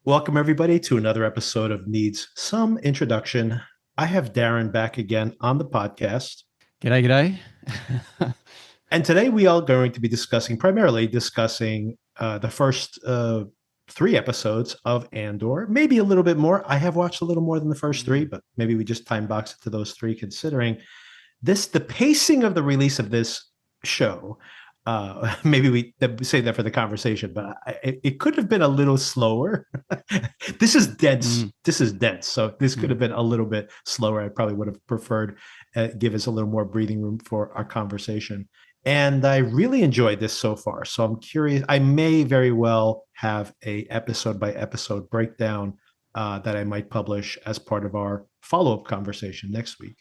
Welcome, everybody, to another episode of Needs Some Introduction. I have Darren back again on the podcast. G'day, g'day. And today we are going to be primarily discussing the first three episodes of Andor, maybe a little bit more. I have watched a little more than the first three, but maybe we just time box it to those three, considering the pacing of the release of this show. Maybe we say that for the conversation, but it could have been a little slower. This is dense. This is dense. So this could have been a little bit slower. I probably would have preferred give us a little more breathing room for our conversation. And I really enjoyed this so far. So I'm curious. I may very well have a episode by episode breakdown that I might publish as part of our follow-up conversation next week.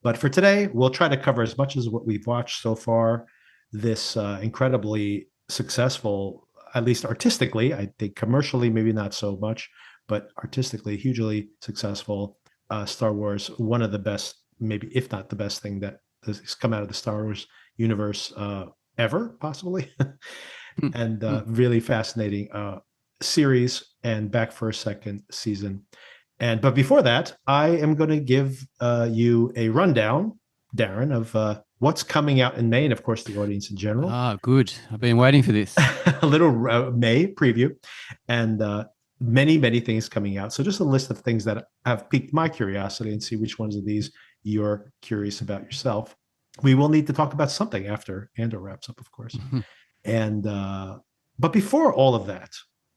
But for today, we'll try to cover as much as what we've watched so far. This incredibly successful, at least artistically, I think commercially, maybe not so much, but artistically, hugely successful Star Wars. One of the best, maybe if not the best thing that has come out of the Star Wars universe ever, possibly. And really fascinating series, and back for a second season. But before that, I am going to give you a rundown, Darren, of what's coming out in May, and of course the audience in general. Good. I've been waiting for this. A little May preview, and many things coming out. So just a list of things that have piqued my curiosity, and see which ones of these you're curious about yourself. We will need to talk about something after Andor wraps up, of course. And but before all of that,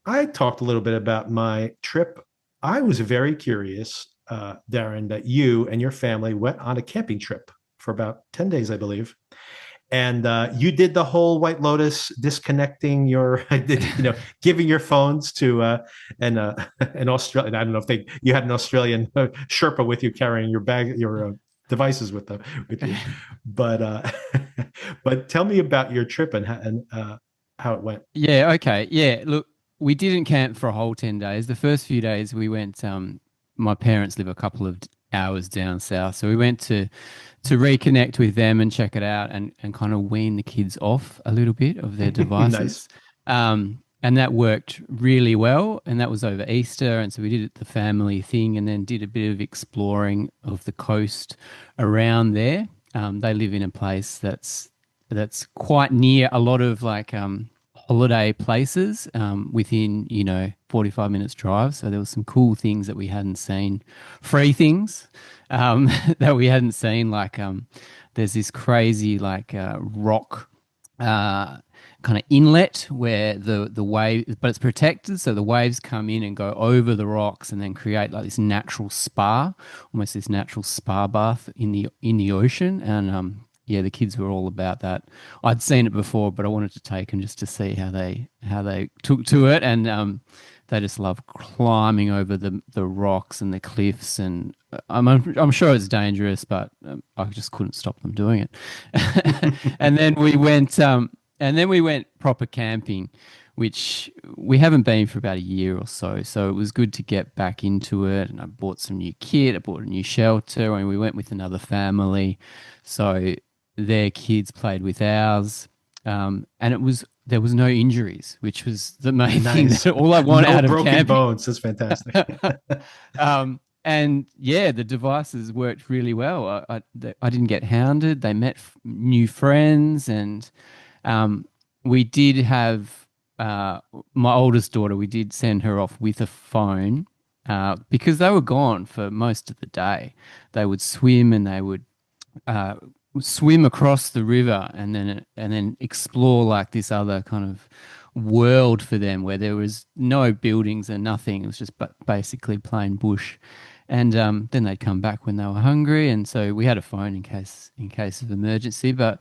I talked a little bit about my trip. I was very curious, Darren, that you and your family went on a camping trip for about 10 days, I believe. And you did the whole White Lotus disconnecting your, giving your phones to an Australian. I don't know if you had an Australian Sherpa with you carrying your bag, your devices with you. But but tell me about your trip and how it went. Yeah, okay. Yeah, look, we didn't camp for a whole 10 days. The first few days we went, my parents live a couple of hours down south. So we went to reconnect with them and check it out, and kind of wean the kids off a little bit of their devices. Nice. And that worked really well. And that was over Easter. And so we did the family thing, and then did a bit of exploring of the coast around there. They live in a place that's quite near a lot of like holiday places within 45 minutes drive. So there was some cool things that we hadn't seen, free things that we hadn't seen, like there's this crazy like rock kind of inlet where the wave, but it's protected, so the waves come in and go over the rocks and then create like this natural spa, almost this natural spa bath in the ocean. And yeah, the kids were all about that. I'd seen it before, but I wanted to take them just to see how they took to it. And they just love climbing over the rocks and the cliffs. And I'm sure it's dangerous, but I just couldn't stop them doing it. And then we went proper camping, which we haven't been for about a year or so. So it was good to get back into it. And I bought some new kit. I bought a new shelter, and we went with another family. So their kids played with ours, and there was no injuries, which was the main thing. That all I want out of broken camping. bones. That's fantastic. And yeah, the devices worked really well. I didn't get hounded. They met new friends, and we did have my oldest daughter. We did send her off with a phone because they were gone for most of the day. They would swim, and they would swim across the river, and then explore like this other kind of world for them where there was no buildings and nothing. It was just basically plain bush. And then they'd come back when they were hungry, and so we had a phone in case of emergency. But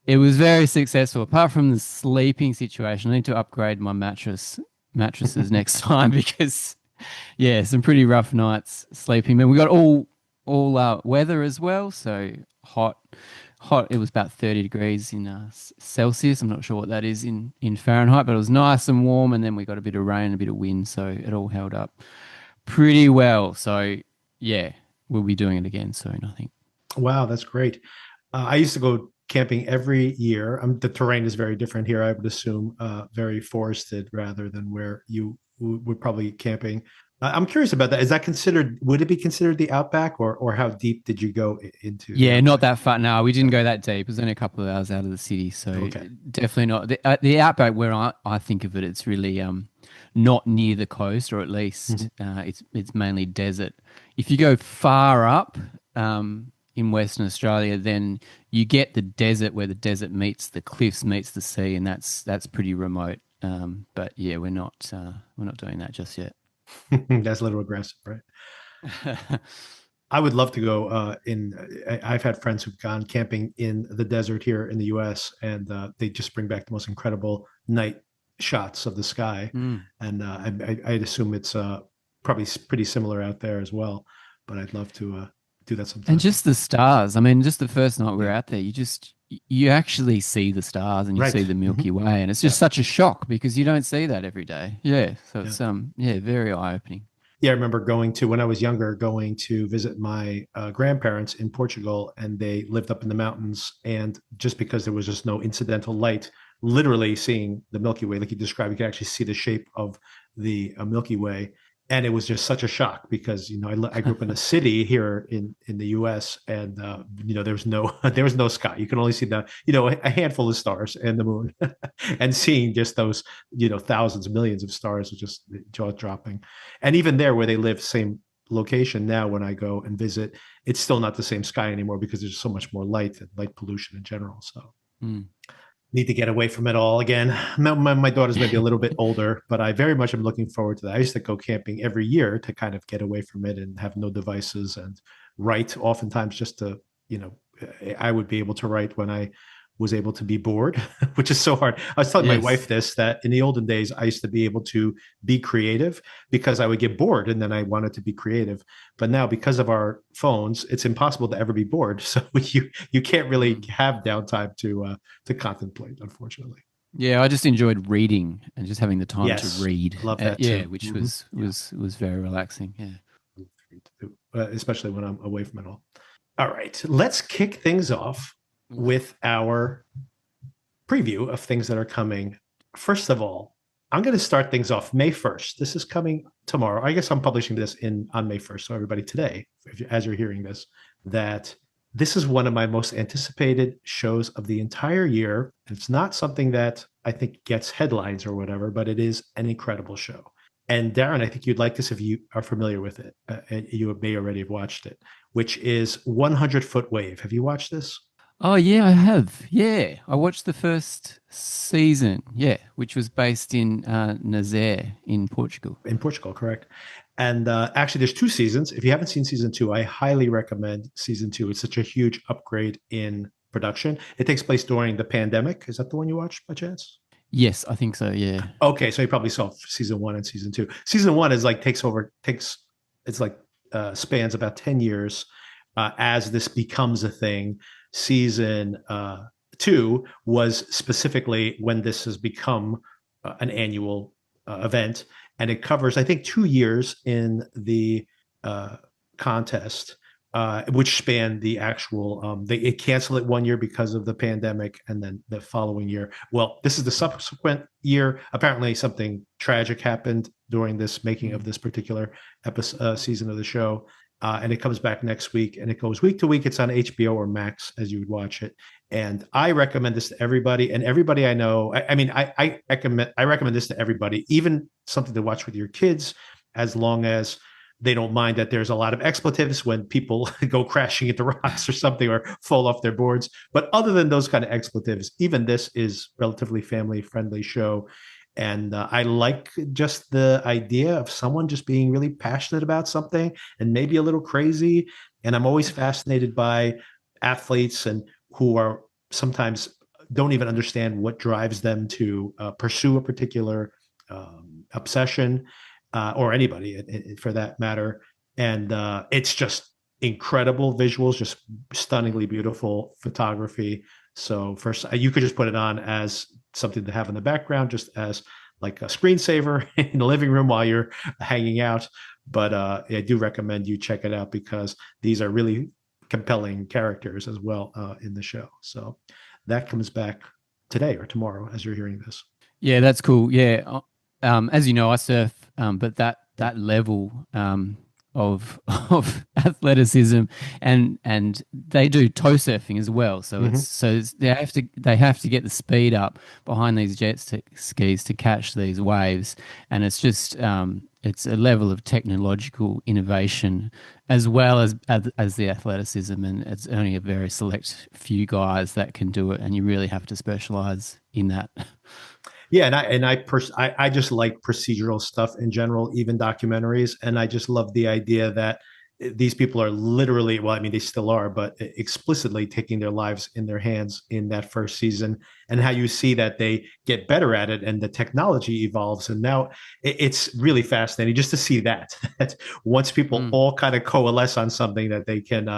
it was very successful. Apart from the sleeping situation, I need to upgrade my mattresses next time, because yeah, some pretty rough nights sleeping. But we got all weather as well, so hot. It was about 30 degrees in Celsius. I'm not sure what that is in Fahrenheit, but it was nice and warm. And then we got a bit of rain, a bit of wind, so it all held up pretty well. So yeah, we'll be doing it again soon, I think. Wow, that's great. I used to go camping every year. The terrain is very different here, I would assume, very forested rather than where you would probably camping. I'm curious about that. Is that considered? Would it be considered the outback, or how deep did you go into the Yeah, not outback? that far. No, we didn't go that deep. It was only a couple of hours out of the city, so Okay. definitely not. The outback, where I think of it, it's really not near the coast, or at Mhm. least it's mainly desert. If you go far up in Western Australia, then you get the desert where the desert meets the cliffs, meets the sea, and that's pretty remote. But yeah, we're not doing that just yet. That's a little aggressive, right? I would love to go I've had friends who've gone camping in the desert here in the US, and they just bring back the most incredible night shots of the sky. Mm. And I'd assume it's probably pretty similar out there as well. But I'd love to do that And sometime. just the stars. I mean, just the first night we were Yeah. out there, you actually see the stars and you see Right. the Milky Way, and it's Yeah. just such a shock because you don't see that every day. Yeah, so Yeah. it's yeah, very eye opening. Yeah, I remember going to when I was younger, going to visit my grandparents in Portugal, and they lived up in the mountains. And just because there was just no incidental light, literally seeing the Milky Way, like you described, you could actually see the shape of the Milky Way, and it was just such a shock because I grew up in a city here in the U.S. and there was no there was no sky. You can only see the a handful of stars and the moon, and seeing just those thousands, millions of stars was just jaw dropping. And even there where they live, same location now, when I go and visit, it's still not the same sky anymore because there's so much more light and light pollution in general. So Mm. need to get away from it all again. My daughter's maybe a little bit older, but I very much am looking forward to that. I used to go camping every year to kind of get away from it and have no devices and write, oftentimes just to, you know, I would be able to write when I was able to be bored, which is so hard. I was telling my wife Yes. this, that in the olden days, I used to be able to be creative because I would get bored and then I wanted to be creative. But now, because of our phones, it's impossible to ever be bored. So you can't really Mm. have downtime to contemplate, unfortunately. Yeah, I just enjoyed reading and just having the time to Yes, read. I love that Yeah, too. which Hmm. Yeah, was very relaxing. Yeah. especially when I'm away from it all. All right, let's kick things off Oof. with our preview of things that are coming. First of all, I'm going to start things off May 1st. This is coming tomorrow. I guess I'm publishing this on May 1st. So everybody today, as you're hearing this, that this is one of my most anticipated shows of the entire year. It's not something that I think gets headlines or whatever, but it is an incredible show. And Darren, I think you'd like this if you are familiar with it. You may already have watched it, which is 100-Foot Wave. Have you watched this? Oh yeah, I have. Yeah, I watched the first season. Yeah, which was based in Nazaré in Portugal. In Portugal, correct? And actually, there's two seasons. If you haven't seen season two, I highly recommend season two. It's such a huge upgrade in production. It takes place during the pandemic. Is that the one you watched by chance? Yes, I think so. Yeah. Okay, so you probably saw season one and season two. Season one is like takes it's like spans about 10 years as this becomes a thing. Season two was specifically when this has become an annual event, and it covers, I think, 2 years in the uh, contest, which span the actual. They canceled it one year because of the pandemic, and then the following year. Well, this is the subsequent year. Apparently, something tragic happened during this making of Mm. this particular episode season of the show. And it comes back next week, and it goes week to week. It's on HBO or Max as you would watch it. And I recommend this to everybody, and everybody I know. I mean, I recommend this to everybody, even something to watch with your kids, as long as they don't mind that there's a lot of expletives when people go crashing into rocks or something or fall off their boards. But other than those kind of expletives, even this is relatively family friendly show. And I like just the idea of someone just being really passionate about something and maybe a little crazy. And I'm always fascinated by athletes and who are sometimes don't even understand what drives them to pursue a particular obsession, or anybody for that matter. And it's just incredible visuals, just stunningly beautiful photography. So first, you could just put it on as something to have in the background, just as like a screensaver in the living room while you're hanging out. But I do recommend you check it out because these are really compelling characters as well in the show. So that comes back today or tomorrow as you're hearing this. Yeah, that's cool. Yeah. As you know, I surf, but that level of of athleticism, and they do toe surfing as well. So Hmm. they have to get the speed up behind these skis to catch these waves, and it's a level of technological innovation as well as the athleticism, and it's only a very select few guys that can do it, and you really have to specialize in that. Yeah, I just like procedural stuff in general, even documentaries, and I just love the idea that these people are literally, well, I mean, they still are, but explicitly taking their lives in their hands in that first season, and how you see that they get better at it, and the technology evolves, and now it's really fascinating just to see that that once people Mm. all kind of coalesce on something, that they can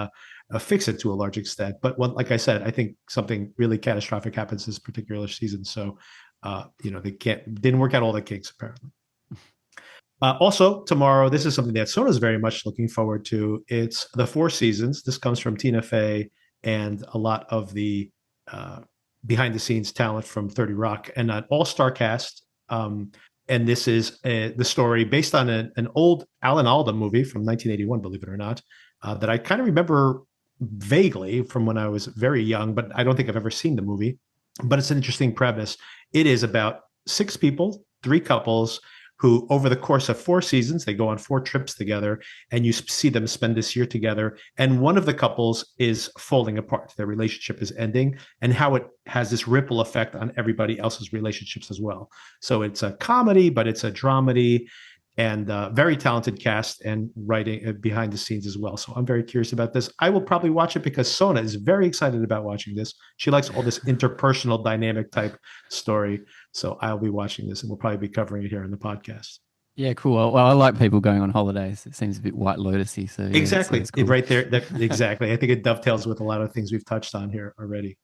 fix it to a large extent. But like I said, I think something really catastrophic happens this particular season, so they didn't work out all the kinks apparently. Also, tomorrow, this is something that Sona's very much looking forward to. It's the Four Seasons. This comes from Tina Fey and a lot of the uh, behind the scenes talent from 30 Rock and an all star cast. And this is the story based on an old Alan Alda movie from 1981, believe it or not, that I kind of remember vaguely from when I was very young, but I don't think I've ever seen the movie. But it's an interesting premise. It is about six people, three couples who, over the course of 4 seasons, they go on 4 trips together, and you see them spend this year together. And one of the couples is falling apart. Their relationship is ending, and how it has this ripple effect on everybody else's relationships as well. So it's a comedy, but it's a dramedy, and very talented cast and writing behind the scenes as well. So I'm very curious about this. I will probably watch it because Sona is very excited about watching this. She likes all this interpersonal dynamic type story. So I'll be watching this, and we'll probably be covering it here in the podcast. Yeah, cool. Well, I like people going on holidays. It seems a bit White Lotusy, so yeah, that Exactly. sounds cool. Right there. Exactly. I think it dovetails with a lot of things we've touched on here already.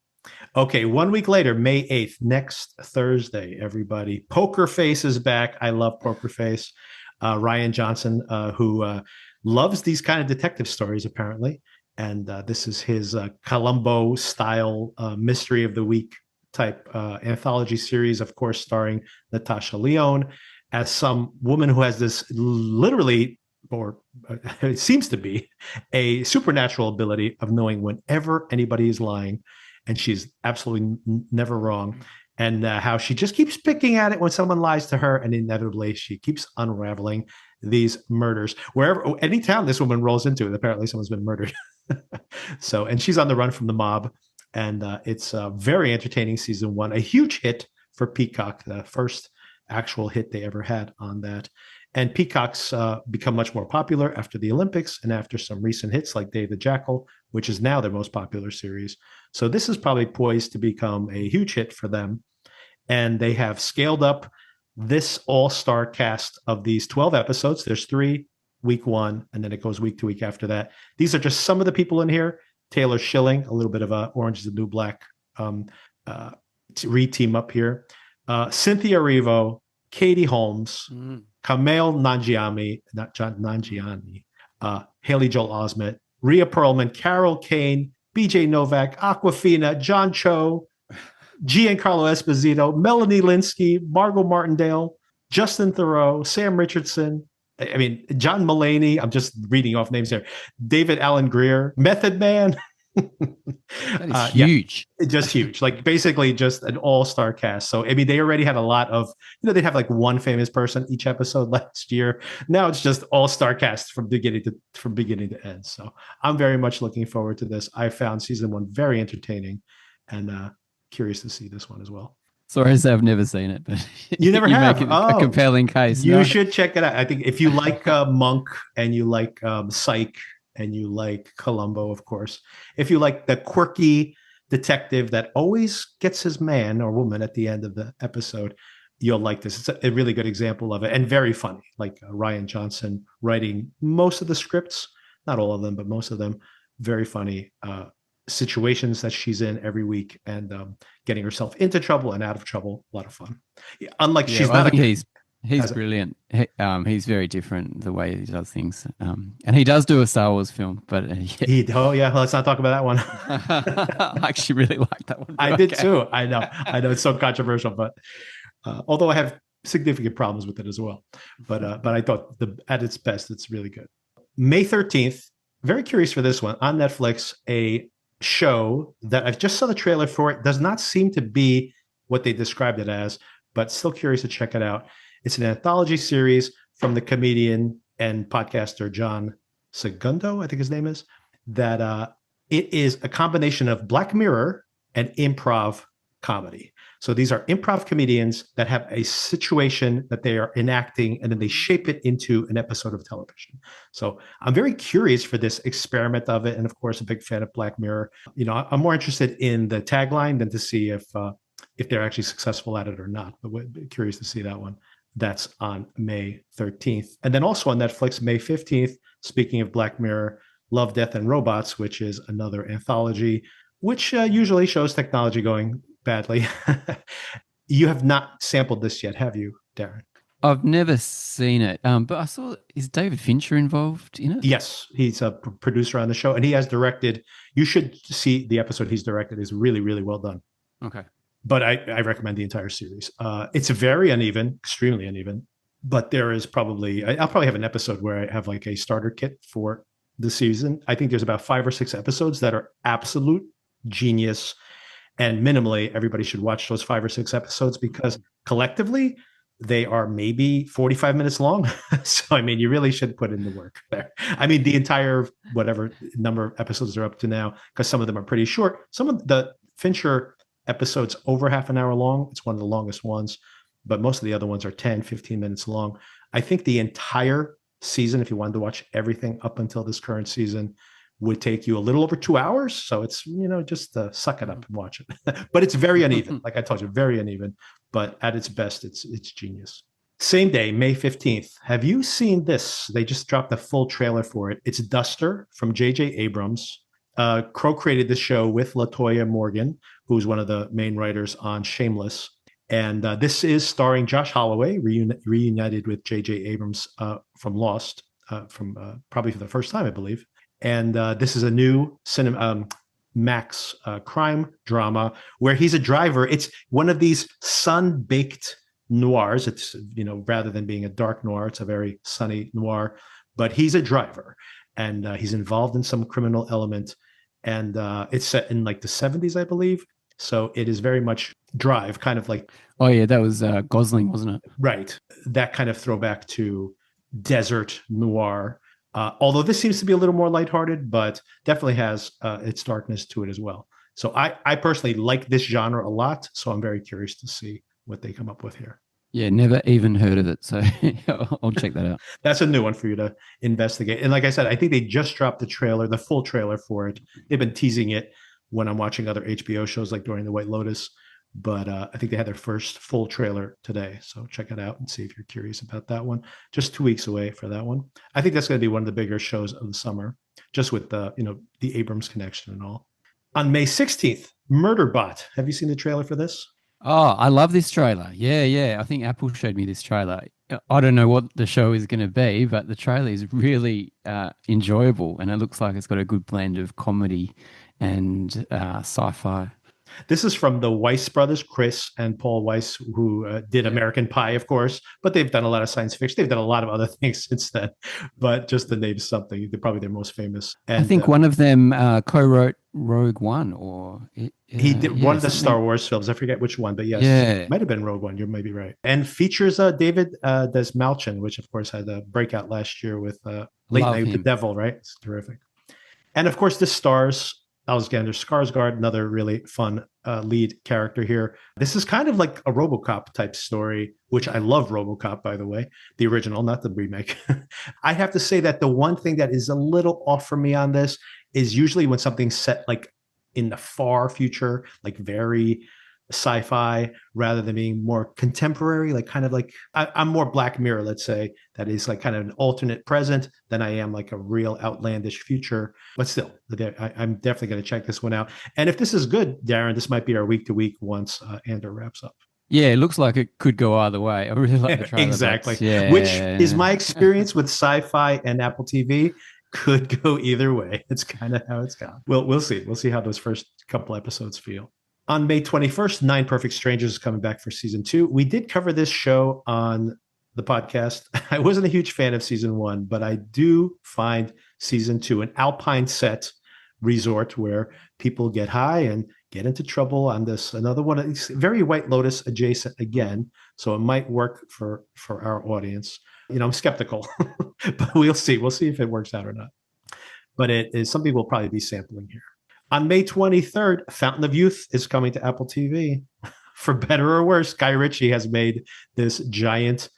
Okay, 1 week later, May 8th, next Thursday, everybody. Poker Face is back. I love Poker Face. Ryan Johnson, who loves these kind of detective stories, apparently. And this is his Columbo style mystery of the week type anthology series, of course, starring Natasha Lyonne as some woman who has this literally, or it seems to be, a supernatural ability of knowing whenever anybody is lying, and she's absolutely never wrong. And how she just keeps picking at it when someone lies to her, and inevitably she keeps unraveling these murders wherever, any town this woman rolls into. Apparently, someone's been murdered. So, and she's on the run from the mob, and it's a very entertaining season one, a huge hit for Peacock, the first actual hit they ever had on that. And Peacock's become much more popular after the Olympics and after some recent hits like Dave the Jackal, which is now their most popular series. So this is probably poised to become a huge hit for them. And they have scaled up this all-star cast of these 12 episodes. There's 3 week 1, and then it goes week to week after that. These are just some of the people in here. Taylor Schilling, a little bit of a Orange is the New Black uh, re-team up here. Cynthia Erivo, Katie Holmes, Kamel Nanjiani, not John Nanjiani, Haley Joel Osment, Rhea Perlman, Carol Kane, BJ Novak, Aquafina, John Cho, Giancarlo Esposito, Melanie Linsky, Margot Martindale, Justin Theroux, Sam Richardson. I mean, John Mulaney. I'm just reading off names here. David Allen Greer, Method Man. That is Yeah, huge. just huge. Like basically just an all-star cast. So I mean, they already had a lot of, they'd have like one famous person each episode last year. Now it's just all-star cast from beginning to end. So I'm very much looking forward to this. I found season 1 very entertaining, and curious to see this one as well. Sorry to say I've never seen it, but You never you make have? it a Oh, compelling case. you No. should check it out. I think if you like Monk, and you like Psych, and you like Columbo, of course, if you like the quirky detective that always gets his man or woman at the end of the episode, you'll like this. It's a really good example of it, and very funny. Like Ryan Johnson writing most of the scripts, not all of them, but most of them. Very funny situations that she's in every week, and getting herself into trouble and out of trouble. A lot of fun. Yeah, unlike Yeah, she's well, I not think a he's as a, brilliant. He's very different the way he does things. And he does do a Star Wars film, but yeah. oh yeah, well, let's not talk about that one. I actually really like that one. I But did okay. too. I know it's so controversial, but although I have significant problems with it as well. But I thought at its best, it's really good. May 13th, very curious for this one on Netflix, a show that I just saw the trailer for. It does not seem to be what they described it as, but still curious to check it out. It's an anthology series from the comedian and podcaster John Segundo, I think his name is, that it is a combination of Black Mirror and improv comedy. So these are improv comedians that have a situation that they are enacting, and then they shape it into an episode of television. So I'm very curious for this experiment of it, and of course, a big fan of Black Mirror. You know, I'm more interested in the tagline than to see if they're actually successful at it or not. But we're curious to see that one. That's on May 13th, and then also on Netflix, May 15th. Speaking of Black Mirror, Love, Death, and Robots, which is another anthology, which usually shows technology going badly. You have not sampled this yet, have you, Darren? I've never seen it, but I saw, is David Fincher involved in it? Yes, he's a producer on the show, and he has directed. You should see the episode he's directed. Is really, really well done. Okay. But I recommend the entire series. It's very uneven, extremely uneven, but there is probably, I'll probably have an episode where I have like a starter kit for the season. I think there's about 5 or 6 episodes that are absolute genius. And minimally, everybody should watch those 5 or 6 episodes because collectively they are maybe 45 minutes long. So, I mean, you really should put in the work there. I mean, the entire whatever number of episodes are up to now, because some of them are pretty short. Some of the Fincher episodes over half an hour long. It's one of the longest ones, but most of the other ones are 10, 15 minutes long. I think the entire season, if you wanted to watch everything up until this current season, would take you a little over 2 hours. So it's, you know, just suck it up and watch it. But it's very uneven. Like I told you, very uneven. But at its best, it's genius. Same day, May 15th. Have you seen this? They just dropped a full trailer for it. It's Duster from J.J. Abrams. Crow created the show with LaToya Morgan, who's one of the main writers on Shameless. And this is starring Josh Holloway, reunited with J.J. Abrams from Lost, from probably for the first time, I believe. And this is a new Max crime drama where he's a driver. It's one of these sun-baked noirs. It's, you know, rather than being a dark noir, it's a very sunny noir. But he's a driver, and he's involved in some criminal element. And it's set in like the 70s, I believe. So it is very much Drive, kind of like. Oh, yeah, that was Gosling, wasn't it? Right. That kind of throwback to desert noir. Although this seems to be a little more lighthearted, but definitely has its darkness to it as well. So I personally like this genre a lot. So I'm very curious to see what they come up with here. Yeah, never even heard of it. So I'll check that out. That's a new one for you to investigate. And like I said, I think they just dropped the trailer, the full trailer for it. They've been teasing it when I'm watching other HBO shows like during The White Lotus. But I think they had their first full trailer today. So check it out and see if you're curious about that one. Just 2 weeks away for that one. I think that's going to be one of the bigger shows of the summer, just with the, you know, the Abrams connection and all. On May 16th, Murderbot. Have you seen the trailer for this? Oh, I love this trailer. Yeah. I think Apple showed me this trailer. I don't know what the show is going to be, but the trailer is really enjoyable. And it looks like it's got a good blend of comedy and sci-fi. This is from the Weiss brothers, Chris and Paul Weiss, who did American Pie, of course, but they've done a lot of science fiction. They've done a lot of other things since then, but just to name something, they're probably their most famous. And I think one of them co-wrote Rogue One, or he did one of the Star Wars films. I forget which one, but yes, it might have been Rogue One. You may be right. And features David Desmalchin, which of course had a breakout last year with Late Night with the Devil, right? It's terrific. And of course, this stars Alexander Skarsgård, another really fun lead character here. This is kind of like a RoboCop type story, which I love RoboCop, by the way, the original, not the remake. I have to say that the one thing that is a little off for me on this is usually when something's set like in the far future, like very sci-fi, rather than being more contemporary, like kind of like I'm more Black Mirror, let's say, that is like kind of an alternate present than I am like a real outlandish future. But still, I'm definitely going to check this one out. And if this is good, Darren, this might be our week to week once Andor wraps up. Yeah, it looks like it could go either way. I really like the trailer. Exactly. Yeah. Which is my experience with Sci-Fi and Apple TV. Could go either way. It's kind of how it's gone. We'll see. We'll see how those first couple episodes feel. On May 21st, Nine Perfect Strangers is coming back for season 2. We did cover this show on the podcast. I wasn't a huge fan of season 1, but I do find season 2 an alpine set resort where people get high and get into trouble on this. Another one, it's very White Lotus adjacent again, so it might work for our audience. I'm skeptical, but we'll see. We'll see if it works out or not. But it is something we'll probably be sampling here. On May 23rd, Fountain of Youth is coming to Apple TV. For better or worse, Guy Ritchie has made this giant,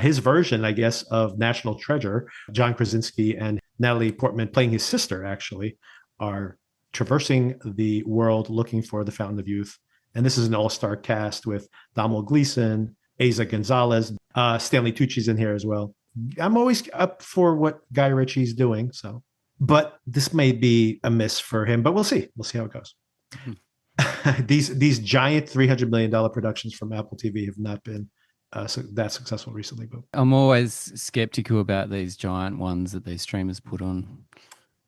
his version, I guess, of National Treasure. John Krasinski and Natalie Portman, playing his sister, actually, are traversing the world looking for the Fountain of Youth. And this is an all-star cast with Domhnall Gleeson, Eiza Gonzalez, Stanley Tucci's in here as well. I'm always up for what Guy Ritchie's doing, so. But this may be a miss for him, but we'll see. We'll see how it goes. Mm-hmm. These giant $300 million productions from Apple TV have not been that successful recently. But I'm always skeptical about these giant ones that these streamers put on.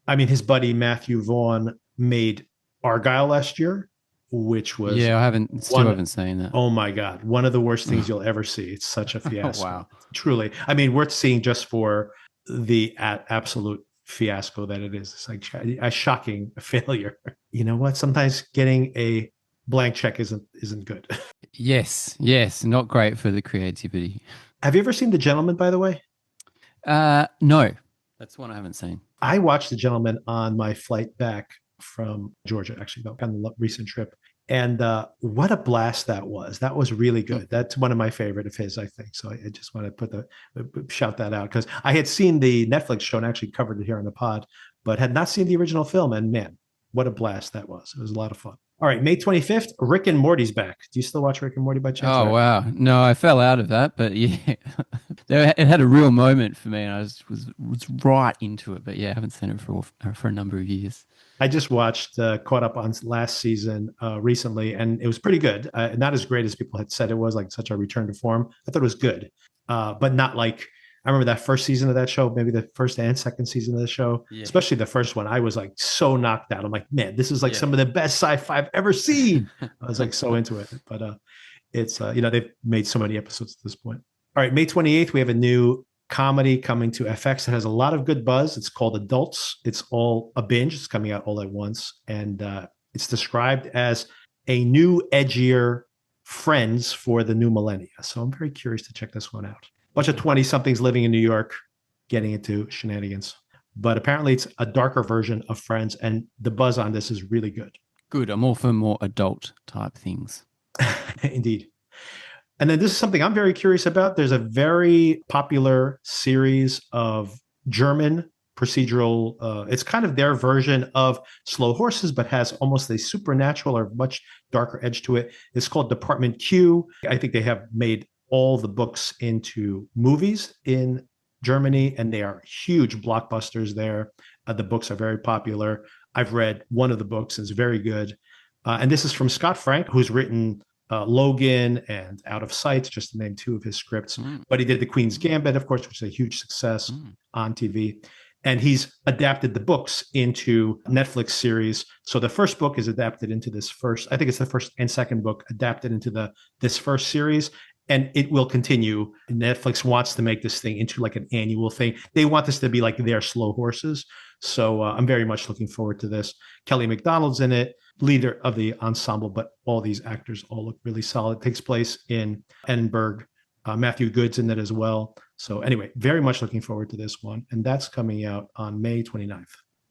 I mean, his buddy Matthew Vaughn made Argyle last year, which was I haven't seen that. Oh my God, one of the worst things you'll ever see. It's such a fiasco. Wow, truly. I mean, worth seeing just for the absolute fiasco that it is. It's like a shocking failure. You know what? Sometimes getting a blank check isn't good. Yes, not great for the creativity. Have you ever seen The Gentleman, by the way? No, that's one I haven't seen. I watched The Gentleman on my flight back from Georgia, actually, on the recent trip. And what a blast that was. That was really good. That's one of my favorite of his, I think. So I just want to shout that out, because I had seen the Netflix show and actually covered it here on the pod, but had not seen the original film. And man, what a blast that was. It was a lot of fun. All right, May 25th, Rick and Morty's back. Do you still watch Rick and Morty by chance? Oh, wow. No, I fell out of that, but yeah, it had a real moment for me, and I was right into it. But yeah, I haven't seen it for a number of years. I just watched, caught up on last season recently, and it was pretty good. Not as great as people had said it was, like such a return to form. I thought it was good, but not like, I remember that first season of that show, maybe the first and second season of the show, especially the first one. I was like so knocked out. I'm like, man, this is like some of the best sci-fi I've ever seen. I was like so into it, but it's, they've made so many episodes at this point. All right, May 28th, we have a new comedy coming to FX that has a lot of good buzz. It's called Adults. It's all a binge. It's coming out all at once. And it's described as a new, edgier Friends for the new millennia. So I'm very curious to check this one out. Bunch of 20-somethings living in New York, getting into shenanigans. But apparently it's a darker version of Friends, and the buzz on this is really good. Good. I'm all for more adult type things. Indeed. And then this is something I'm very curious about. There's a very popular series of German procedural. It's kind of their version of Slow Horses, but has almost a supernatural or much darker edge to it. It's called Department Q. I think they have made all the books into movies in Germany, and they are huge blockbusters there. The books are very popular. I've read one of the books, and it's very good. And this is from Scott Frank, who's written Logan and Out of Sight, just to name two of his scripts. But he did The Queen's Gambit, of course, which is a huge success on TV. And he's adapted the books into Netflix series. So the first book is adapted into this first, I think it's the first and second book adapted into this first series. And it will continue. Netflix wants to make this thing into like an annual thing. They want this to be like their Slow Horses. So I'm very much looking forward to this. Kelly MacDonald's in it, leader of the ensemble, but all these actors all look really solid. It takes place in Edinburgh. Matthew Good's in it as well. So anyway, very much looking forward to this one. And that's coming out on May 29th.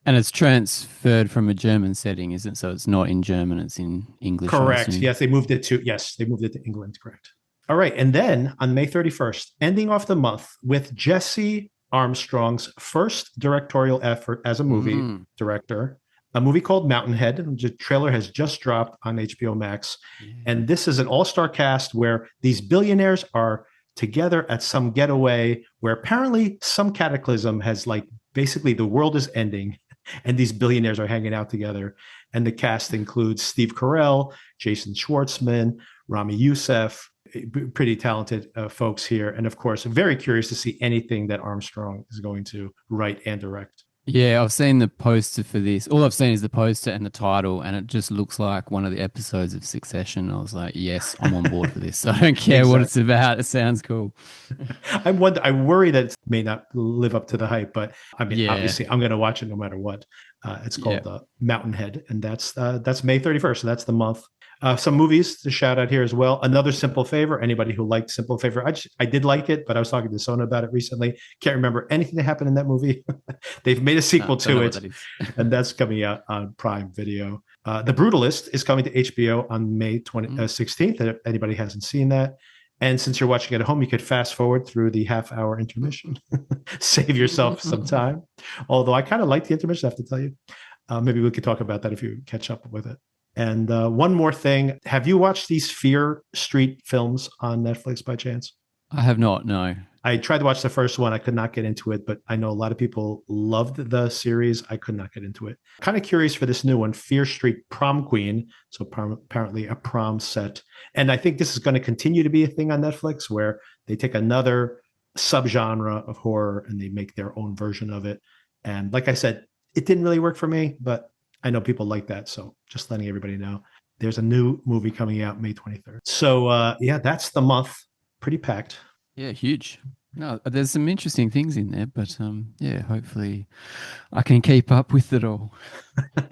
And it's transferred from a German setting, isn't it? So it's not in German, it's in English. Correct. Yes, they moved it to England. Correct. All right. And then on May 31st, ending off the month with Jesse Armstrong's first directorial effort as a movie director, a movie called Mountainhead. The trailer has just dropped on HBO Max. Yeah. And this is an all-star cast where these billionaires are together at some getaway where apparently some cataclysm has, like, basically the world is ending and these billionaires are hanging out together. And the cast includes Steve Carell, Jason Schwartzman, Rami Youssef, pretty talented folks here. And of course, I'm very curious to see anything that Armstrong is going to write and direct. Yeah, I've seen the poster for this. All I've seen is the poster and the title, and it just looks like one of the episodes of Succession. I was like, yes, I'm on board for this. I don't care what it's Exactly. about. It sounds cool. I worry that it may not live up to the hype, but I mean, Yeah, obviously, I'm going to watch it no matter what. It's yeah. called Mountainhead, and that's May 31st. So that's the month. Some movies to shout out here as well. Another Simple Favor. Anybody who liked Simple Favor, I did like it, but I was talking to Sona about it recently. Can't remember anything that happened in that movie. They've made a No, sequel don't to know what it, that is. and that's coming out on Prime Video. The Brutalist is coming to HBO on May Mm. 16th. If anybody hasn't seen that. And since you're watching at home, you could fast forward through the half-hour intermission, save yourself some time. Although I kind of like the intermission, I have to tell you. Maybe we could talk about that if you catch up with it. And one more thing: have you watched these Fear Street films on Netflix by chance? I have not, no. I tried to watch the first one. I could not get into it, but I know a lot of people loved the series. I could not get into it. Kind of curious for this new one, Fear Street Prom Queen. So apparently a prom set. And I think this is going to continue to be a thing on Netflix where they take another subgenre of horror and they make their own version of it. And like I said, it didn't really work for me, but I know people like that. So just letting everybody know. There's a new movie coming out May 23rd. So yeah, that's the month. Pretty packed. Yeah, huge. No, there's some interesting things in there, but yeah, hopefully I can keep up with it all.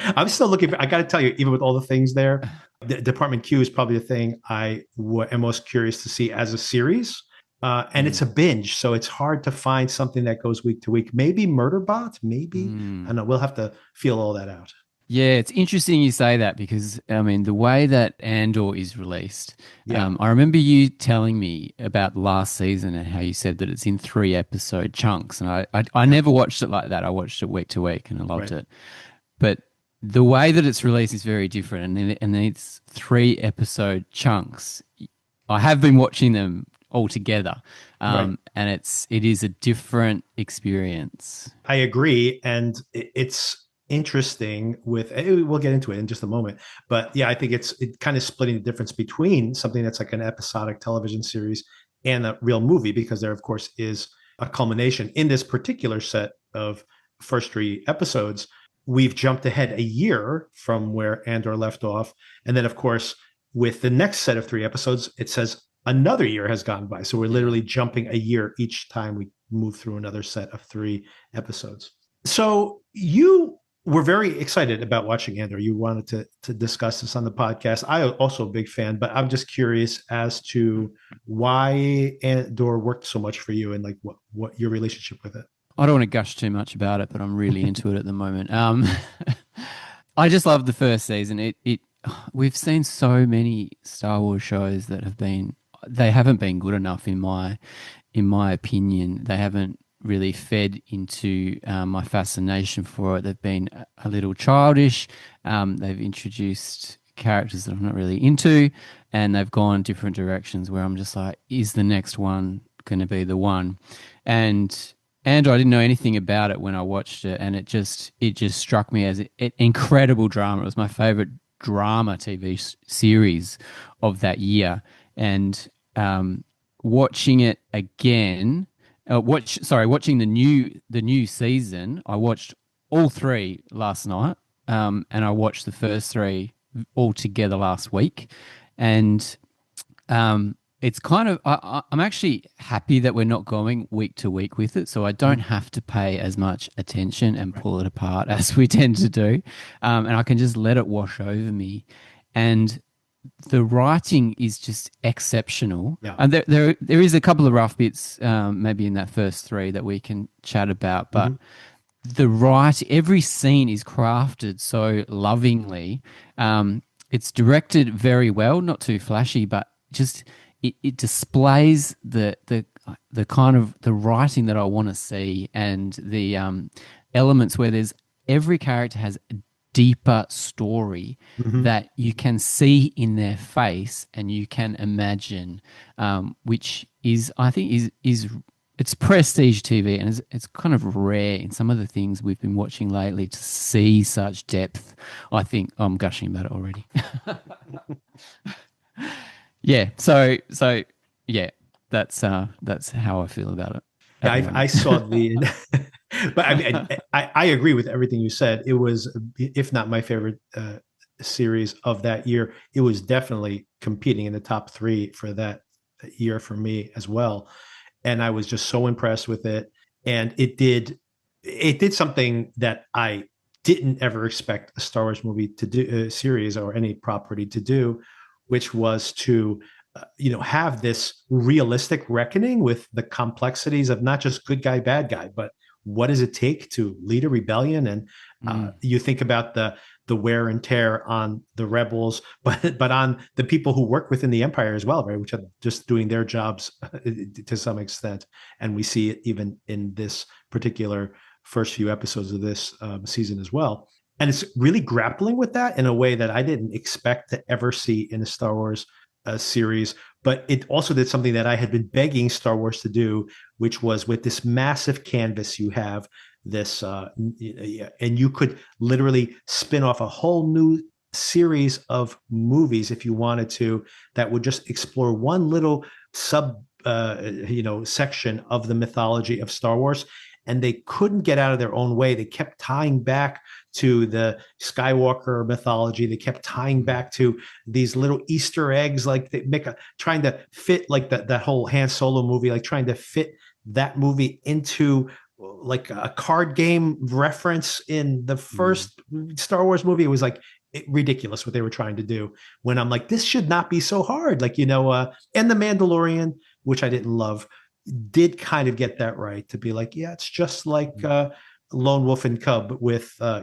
I'm still looking for, I got to tell you, even with all the things there, the Department Q is probably the thing am most curious to see as a series. And Mm. it's a binge, so it's hard to find something that goes week to week. Maybe Murderbot, maybe. I Mm. don't know. We'll have to feel all that out. Yeah, it's interesting you say that because I mean the way that Andor is released, Yeah, I remember you telling me about last season and how you said that it's in 3 episode chunks, and I yeah, never watched it like that. I watched it week to week and I loved right. it. But the way that it's released is very different, and then it's 3 episode chunks. I have been watching them all together, Right. and it is a different experience. I agree. And it's interesting with, we'll get into it in just a moment. But yeah, I think it kind of splitting the difference between something that's like an episodic television series and a real movie, because there, of course, is a culmination in this particular set of first 3 episodes. We've jumped ahead a year from where Andor left off. And then, of course, with the next set of 3 episodes, it says another year has gone by. So we're Yeah. literally jumping a year each time we move through another set of 3 episodes. So you were very excited about watching Andor. You wanted to discuss this on the podcast. I also a big fan, but I'm just curious as to why Andor worked so much for you and like what your relationship with it. I don't want to gush too much about it, but I'm really into it at the moment. I just love the first season. We've seen so many Star Wars shows that they haven't been good enough in my opinion. They haven't really fed into my fascination for it. They've been a little childish. They've introduced characters that I'm not really into, and they've gone different directions where I'm just like, is the next one going to be the one? And Andor, I didn't know anything about it when I watched it, and it just struck me as an incredible drama. It was my favorite drama TV series of that year, and watching it again, watching the new season. I watched all three last night, and I watched the first three all together last week, and it's kind of I'm actually happy that we're not going week to week with it, so I don't have to pay as much attention and Right. pull it apart as we tend to do, and I can just let it wash over me. And the writing is just exceptional, Yeah. and there is a couple of rough bits, maybe in that first three that we can chat about, but Mhm. every scene is crafted so lovingly. It's directed very well, not too flashy, but just it displays the kind of the writing that I want to see, and the elements where there's every character has a deeper story Mhm. that you can see in their face and you can imagine, which is I think is it's prestige TV, and it's kind of rare in some of the things we've been watching lately to see such depth. I think I'm gushing about it already. Yeah, so yeah, that's how I feel about it Yeah, at the I moment. saw the But I mean, I agree with everything you said. It was, if not my favorite series of that year, it was definitely competing in the top three for that year for me as well. And I was just so impressed with it. And it did something that I didn't ever expect a Star Wars movie to do, series or any property to do, which was to have this realistic reckoning with the complexities of not just good guy, bad guy, but what does it take to lead a rebellion? And you think about the wear and tear on the rebels, but on the people who work within the Empire as well, right? Which are just doing their jobs to some extent, and we see it even in this particular first few episodes of this season as well. And it's really grappling with that in a way that I didn't expect to ever see in a Star Wars series. But it also did something that I had been begging Star Wars to do, which was with this massive canvas you have this, and you could literally spin off a whole new series of movies if you wanted to, that would just explore one little section of the mythology of Star Wars. And they couldn't get out of their own way. They kept tying back to the Skywalker mythology. They kept tying back to these little Easter eggs, like they trying to fit like that whole Han Solo movie, like trying to fit that movie into like a card game reference in the first Star Wars movie. It was like ridiculous what they were trying to do, when I'm like, this should not be so hard. Like, and The Mandalorian, which I didn't love, did kind of get that right, to be like, yeah, it's just like Lone Wolf and Cub with a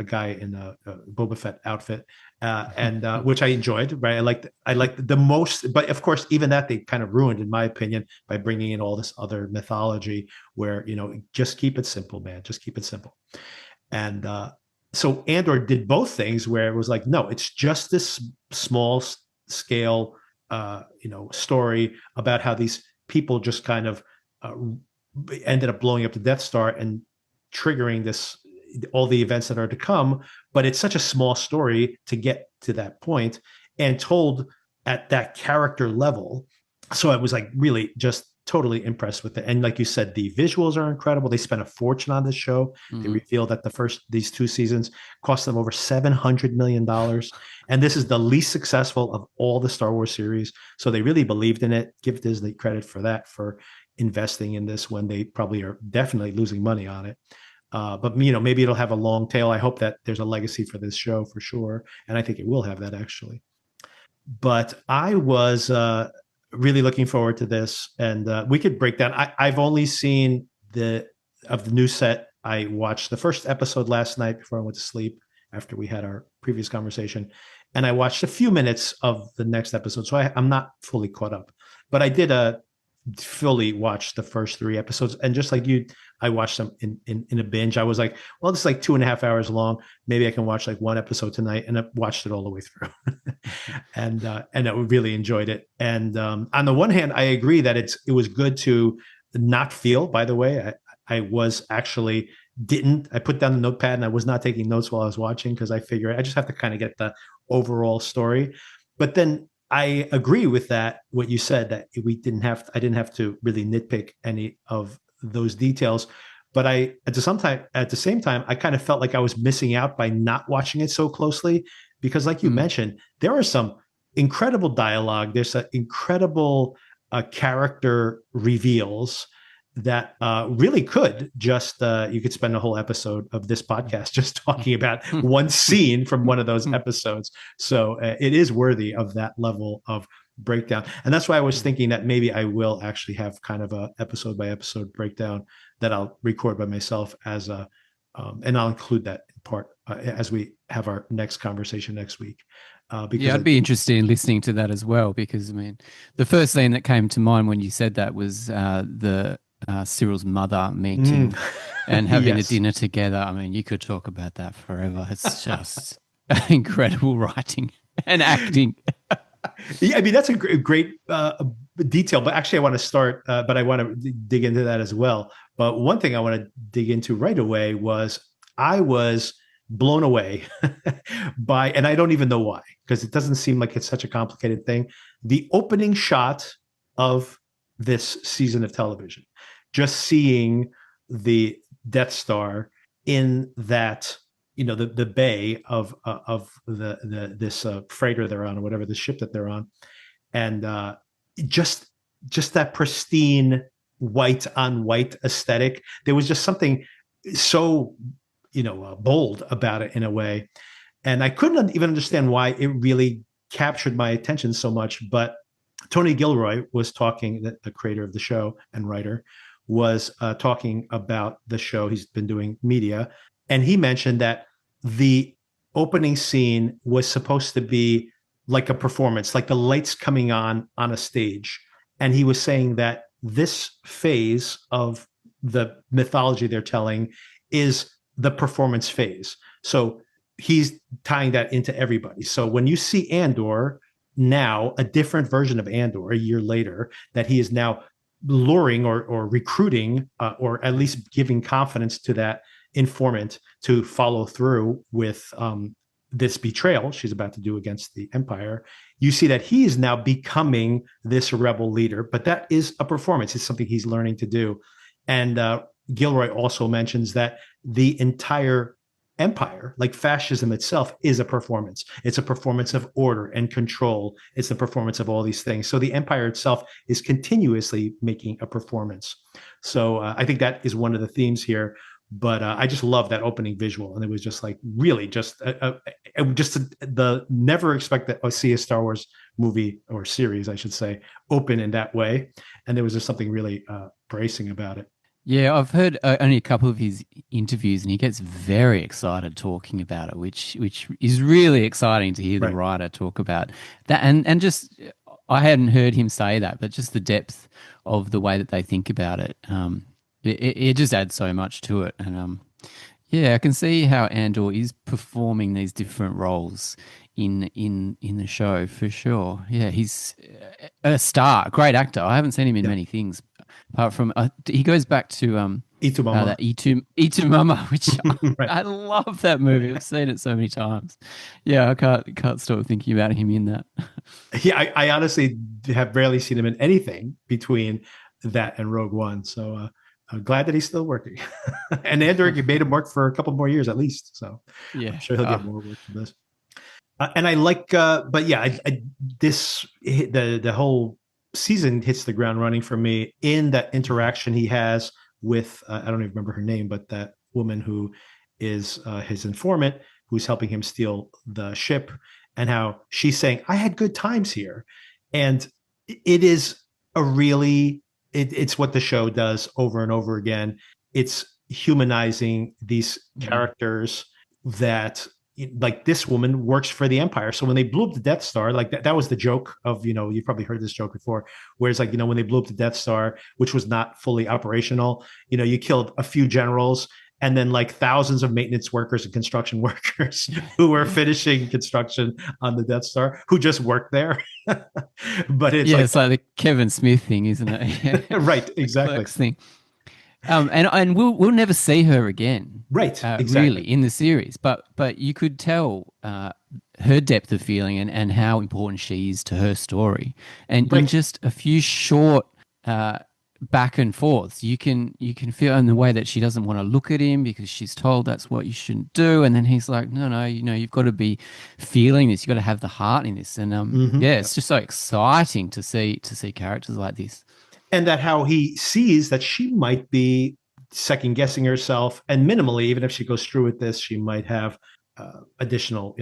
guy in a Boba Fett outfit, and which I enjoyed. Right, I liked the most, but of course, even that they kind of ruined, in my opinion, by bringing in all this other mythology, where just keep it simple, man, just keep it simple. And so Andor did both things, where it was like, no, it's just this small scale, story about how these people just kind of ended up blowing up the Death Star and triggering all the events that are to come. But it's such a small story to get to that point, and told at that character level. So I was like really just totally impressed with it. And like you said, the visuals are incredible. They spent a fortune on this show. They revealed that these two seasons cost them over $700 million. And this is the least successful of all the Star Wars series. So they really believed in it. Give Disney credit for that, for investing in this when they probably are definitely losing money on it. But maybe it'll have a long tail. I hope that there's a legacy for this show for sure. And I think it will have that, actually. But I was really looking forward to this, and we could break down. I've only seen the new set. I watched the first episode last night before I went to sleep, after we had our previous conversation, and I watched a few minutes of the next episode. So I'm not fully caught up, but I did fully watch the first three episodes, and just like you, I watched them in a binge. I was like, well, it's like 2.5 hours long. Maybe I can watch like one episode tonight, and I watched it all the way through. and I really enjoyed it. And on the one hand, I agree that it was good to not feel. By the way, I was actually I put down the notepad, and I was not taking notes while I was watching, because I figured I just have to kind of get the overall story. But then I agree with that, what you said, that I didn't have to really nitpick any of those details. But at the same time, I kind of felt like I was missing out by not watching it so closely, because like you mentioned, there are some incredible dialogue. There's some incredible character reveals that really could just, you could spend a whole episode of this podcast just talking about one scene from one of those episodes. So it is worthy of that level of breakdown. And that's why I was thinking that maybe I will actually have kind of a episode by episode breakdown that I'll record by myself and I'll include that in part as we have our next conversation next week. Because I'd be interested in listening to that as well, because I mean, the first thing that came to mind when you said that was the Cyril's mother meeting and having yes. a dinner together. I mean, you could talk about that forever. It's just incredible writing and acting. Yeah, I mean, that's a great detail, but actually I want to start, but I want to dig into that as well. But one thing I want to dig into right away was I was blown away by, and I don't even know why, because it doesn't seem like it's such a complicated thing, the opening shot of this season of television. Just seeing the Death Star in that, the bay of the this freighter they're on, or whatever, the ship that they're on, and just just that pristine white on white aesthetic. There was just something so bold about it in a way, and I couldn't even understand why it really captured my attention so much. But Tony Gilroy was talking, the creator of the show and writer, was talking about the show. He's been doing media, and he mentioned that the opening scene was supposed to be like a performance, like the lights coming on a stage. And he was saying that this phase of the mythology they're telling is the performance phase. So he's tying that into everybody. So when you see Andor now, a different version of Andor a year later, that he is now luring or recruiting, or at least giving confidence to that informant to follow through with this betrayal she's about to do against the Empire. You see that he is now becoming this rebel leader, but that is a performance. It's something he's learning to do. And Gilroy also mentions that the entire empire, like fascism itself, is a performance. It's a performance of order and control. It's the performance of all these things. So the empire itself is continuously making a performance. So I think that is one of the themes here. But I just love that opening visual, and it was just like really just the never expect that I see a Star Wars movie or series, I should say, open in that way, and there was just something really bracing about it. Yeah, I've heard only a couple of his interviews, and he gets very excited talking about it, which is really exciting to hear the Right. writer talk about that. And just I hadn't heard him say that, but just the depth of the way that they think about it, it just adds so much to it. And yeah, I can see how Andor is performing these different roles in the show for sure. Yeah, he's a star, a great actor. I haven't seen him in Yeah. many things apart from he goes back to Itumama. that E2 Mama, which Right. I love that movie. I've seen it so many times. Yeah, I can't stop thinking about him in that. Yeah, I honestly have barely seen him in anything between that and Rogue One. So I'm glad that he's still working. And Andor made him work for a couple more years at least. So I'm Yeah. sure he'll get more work from this. And I like, but yeah, this the whole season hits the ground running for me in that interaction he has with I don't even remember her name, but that woman who is his informant, who's helping him steal the ship, and how she's saying, "I had good times here," and it is a really it's what the show does over and over again. It's humanizing these Mhm. characters that, like, this woman works for the Empire. So when they blew up the Death Star, like that was the joke of, you've probably heard this joke before, where it's like, when they blew up the Death Star, which was not fully operational, you killed a few generals and then like thousands of maintenance workers and construction workers who were finishing construction on the Death Star, who just worked there. But it's Yeah, like, it's like the Kevin Smith thing, isn't it? Yeah. right, The exactly. clerks thing. And we'll never see her again, Right, really, exactly. in the series. But you could tell her depth of feeling and how important she is to her story. And in Right. just a few short uh, back and forths, you can feel in the way that she doesn't want to look at him because she's told that's what you shouldn't do, and then he's like, no, no, you've got to be feeling this. You've got to have the heart in this. And Mm-hmm. yeah, Yeah. it's just so exciting to see characters like this. And that how he sees that she might be second guessing herself, and minimally, even if she goes through with this, she might have additional,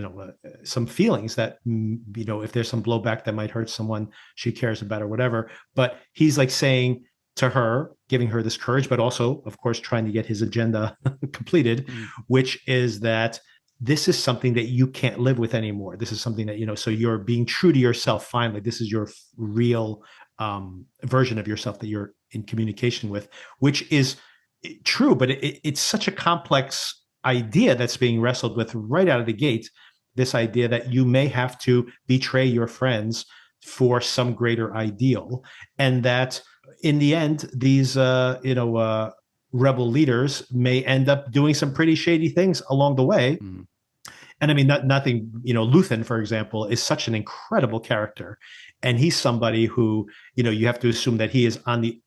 some feelings that, if there's some blowback that might hurt someone she cares about or whatever. But he's like saying to her, giving her this courage, but also, of course, trying to get his agenda completed, Mm. which is that this is something that you can't live with anymore. This is something that, so you're being true to yourself. Finally, this is your real version of yourself that you're in communication with, which is true, but it's such a complex idea that's being wrestled with right out of the gate. This idea that you may have to betray your friends for some greater ideal, and that in the end, these rebel leaders may end up doing some pretty shady things along the way. Mm. And I mean, nothing, Luthen, for example, is such an incredible character. And he's somebody who, you have to assume that he is on the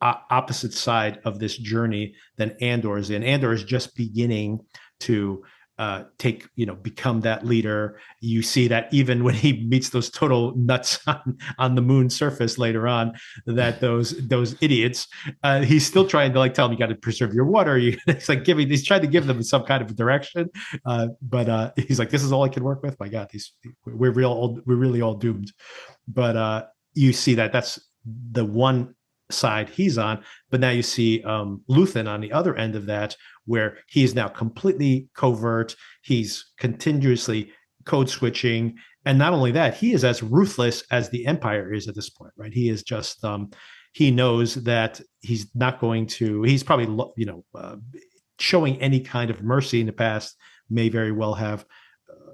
opposite side of this journey than Andor is in. Andor is just beginning to become that leader. You see that even when he meets those total nuts on the moon surface later on, that those idiots, he's still trying to like tell them you got to preserve your water. It's like he's trying to give them some kind of direction, but he's like, this is all I can work with. My God, we're really all doomed. But you see that's the one side he's on, but now you see Luthen on the other end of that, where he is now completely covert. He's continuously code switching, and not only that, he is as ruthless as the Empire is at this point, right? He is just he knows that he's not going to. He's probably showing any kind of mercy in the past may very well have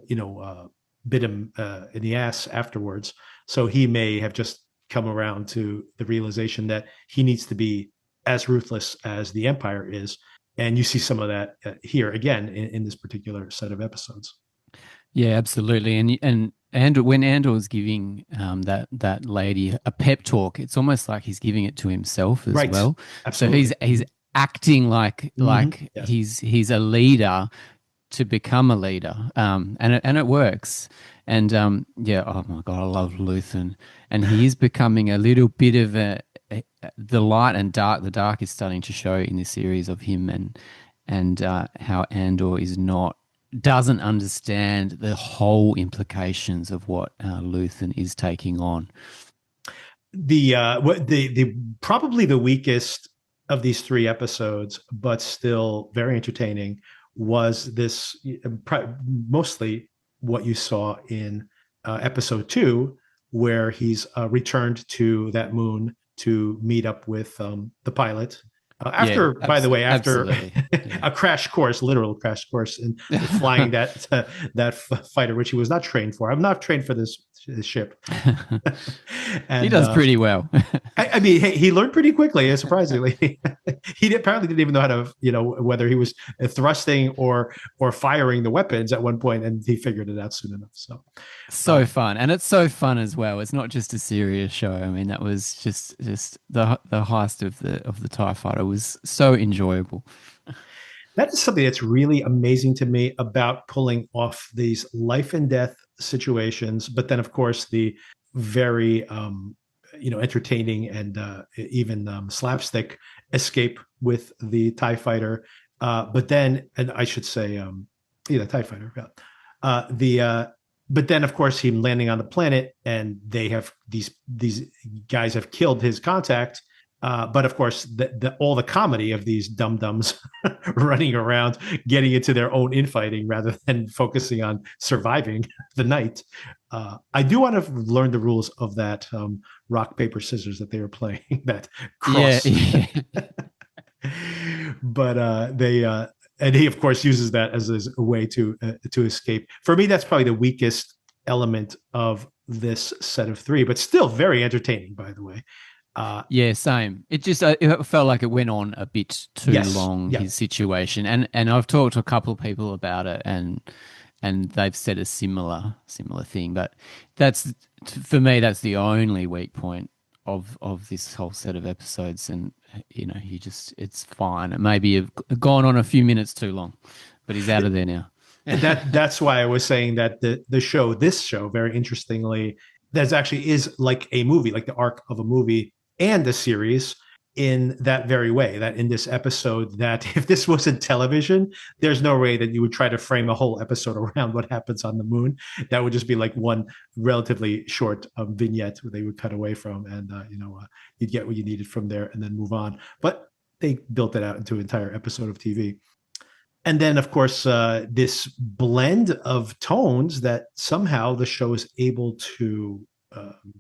bit him in the ass afterwards. So he may have just come around to the realization that he needs to be as ruthless as the Empire is. And you see some of that here again in this particular set of episodes. Yeah, absolutely. And when Andor is giving that lady a pep talk, it's almost like he's giving it to himself as right. well. Absolutely. So he's acting like Yes. he's a leader to become a leader, and it works. And yeah, oh my God, I love Luthen, and he is becoming a little bit of the light and dark. The dark is starting to show in this series of him, and how Andor doesn't understand the whole implications of what Luthen is taking on. The probably the weakest of these three episodes, but still very entertaining, was this mostly what you saw in episode 2, where he's returned to that moon to meet up with the pilot. After, by the way, after a crash course, literal crash course in flying that fighter, which he was not trained for. I'm not trained for this ship. And, he does pretty well. I mean, he learned pretty quickly, surprisingly. He apparently didn't even know how to, whether he was thrusting or firing the weapons at one point, and he figured it out soon enough. So fun, and it's so fun as well. It's not just a serious show. I mean, that was just the heist of the TIE fighter was so enjoyable. That is something that's really amazing to me about pulling off these life and death situations, but then of course the very entertaining and even slapstick escape with the TIE fighter, but then, and I should say the TIE fighter, but then of course him landing on the planet, and they have these guys have killed his contact. But of course, all the comedy of these dum-dums running around, getting into their own infighting rather than focusing on surviving the night. I do want to learn the rules of that rock, paper, scissors that they were playing, that cross. Yeah. But and he, of course, uses that as a way to escape. For me, that's probably the weakest element of this set of three, but still very entertaining, by the way. Yeah, same. It just it felt like it went on a bit too long, his situation, and I've talked to a couple of people about it, and they've said a similar thing. But that's, for me, that's the only weak point of this whole set of episodes, and it's fine. It maybe have gone on a few minutes too long, but he's out of there now. And that's why I was saying that this show, very interestingly, that actually is like a movie, like the arc of a movie and a series, in that very way, that in this episode, that if this wasn't television, there's no way that you would try to frame a whole episode around what happens on the moon. That would just be like one relatively short vignette where they would cut away from, and you'd get what you needed from there and then move on. But they built it out into an entire episode of TV. And then, of course, this blend of tones that somehow the show is able to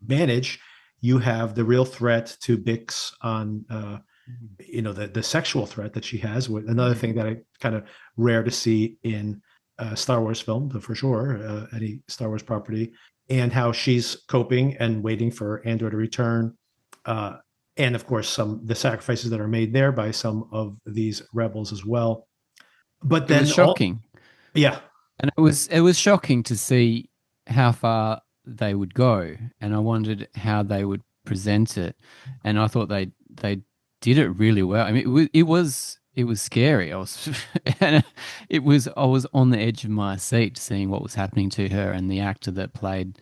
manage. You have the real threat to Bix on, the sexual threat that she has. Another thing that I kind of rare to see in Star Wars film, for sure, any Star Wars property, and how she's coping and waiting for Andor to return. And of course, the sacrifices that are made there by some of these rebels as well. But then, it was shocking. Yeah. And it was shocking to see how far they would go, and I wondered how they would present it. And I thought they did it really well. I mean, it was scary. I was and I was on the edge of my seat seeing what was happening to her, and the actor that played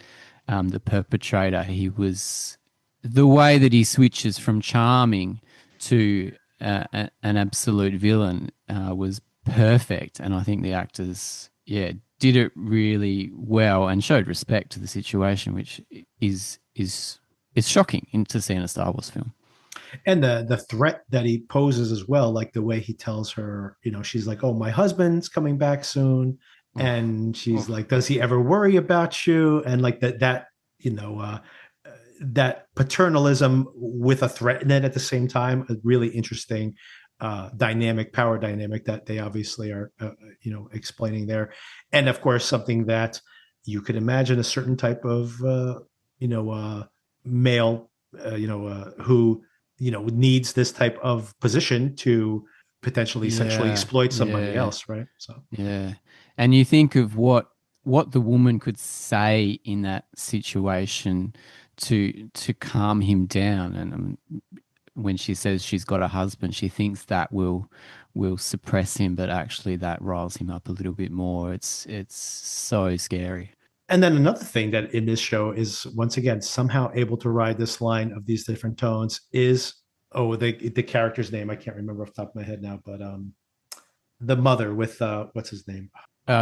the perpetrator. He was the way that he switches from charming to an absolute villain was perfect, and I think the actors, yeah, did it really well and showed respect to the situation, which is shocking to see in a Star Wars film. And the threat that he poses as well, like the way he tells her, she's like, "Oh, my husband's coming back soon," Oh, and she's oh, like, "Does he ever worry about you?" And like that you know that paternalism with a threat in it at the same time, a really interesting power dynamic that they obviously are explaining there. And of course something that you could imagine a certain type of you know male who needs this type of position to potentially sexually yeah, exploit somebody yeah, else, right? So yeah. And you think of what the woman could say in that situation to calm him down, and when she says she's got a husband, she thinks that will suppress him, but actually that riles him up a little bit more. It's so scary. and then another thing that in this show is once again somehow able to ride this line of these different tones is, the character's name I can't remember off the top of my head now, but the mother with what's his name,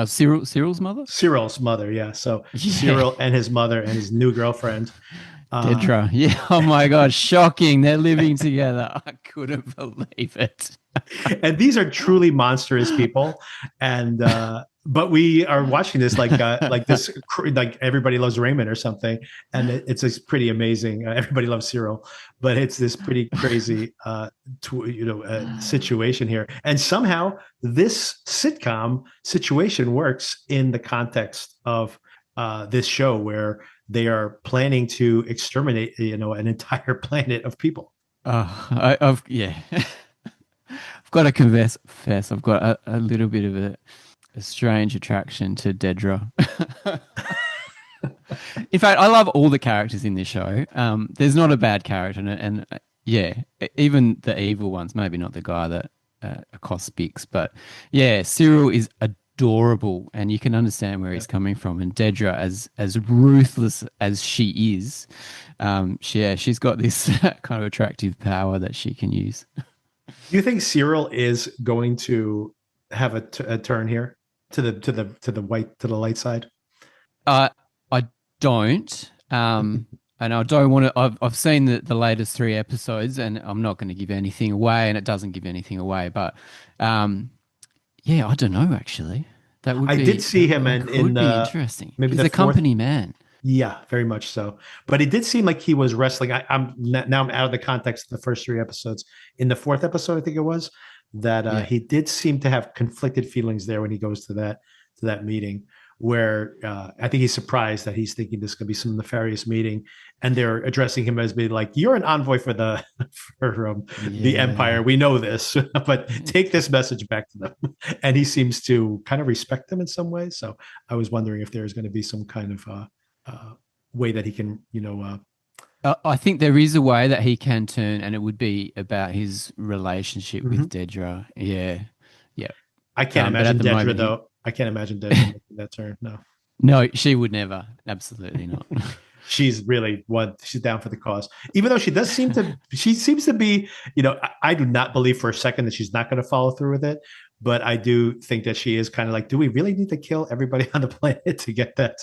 Cyril's mother? Cyril's mother, yeah. So Yeah. Cyril and his mother and his new girlfriend, uh Dedra. Yeah. Oh my God. Shocking. They're living together. I couldn't believe it. and these are truly monstrous people, and but we are watching this like this like Everybody Loves Raymond or something, and it's a pretty amazing, Everybody Loves Cyril, but it's this pretty crazy situation here, and somehow this sitcom situation works in the context of this show where they are planning to exterminate an entire planet of people. I've yeah. I've got to confess, I've got a little bit of a strange attraction to Dedra. In fact, I love all the characters in this show. There's not a bad character in it, and yeah, even the evil ones. Maybe not the guy that accosts Bix, but yeah, Cyril is adorable, and you can understand where Yeah. he's coming from. And Dedra, as ruthless as she is, she's got this kind of attractive power that she can use. Do you think Cyril is going to have a turn here to the light side? Uh, I don't. And I don't want to. I've seen the latest three episodes, and I'm not going to give anything away, and it doesn't give anything away. But um, yeah, I don't know. Actually, I did see him that in could be interesting. maybe He's the a fourth. company man. Yeah, very much so. But it did seem like he was wrestling. Now I'm out of the context of the first three episodes. In the fourth episode, I think it was that Yeah. he did seem to have conflicted feelings there when he goes to that meeting, where I think he's surprised that he's thinking this could be some nefarious meeting, and they're addressing him as being like, "You're an envoy for the for the Empire. Yeah. We know this, but take this message back to them." And he seems to kind of respect them in some ways. So I was wondering if there's going to be some kind of uh, way that he can, I think there is a way that he can turn, and it would be about his relationship with mhm. Dedra. Yeah. Yeah. I can't But at imagine the Dedra moment, he though. I can't imagine Dedra making that turn. No, no, she would never. Absolutely not. she's really what she's down for the cause. Even though she seems to be, I do not believe for a second that she's not going to follow through with it. But I do think that she is kind of like, do we really need to kill everybody on the planet to get that,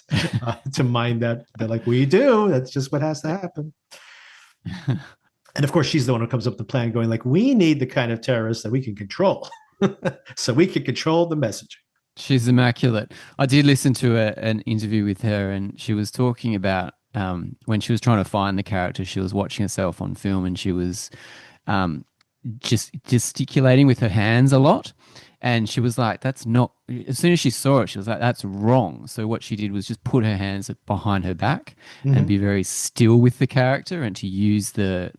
to mind that? They're like, we do. That's just what has to happen. And of course, she's the one who comes up with the plan, going like, we need the kind of terrorists that we can control, so we can control the message. She's immaculate. I did listen to an interview with her, and she was talking about when she was trying to find the character, she was watching herself on film, and she was um, just gesticulating with her hands a lot. And she was like, that's not, as soon as she saw it, she was like, that's wrong. So what she did was just put her hands behind her back and Mm-hmm. be very still with the character and to use the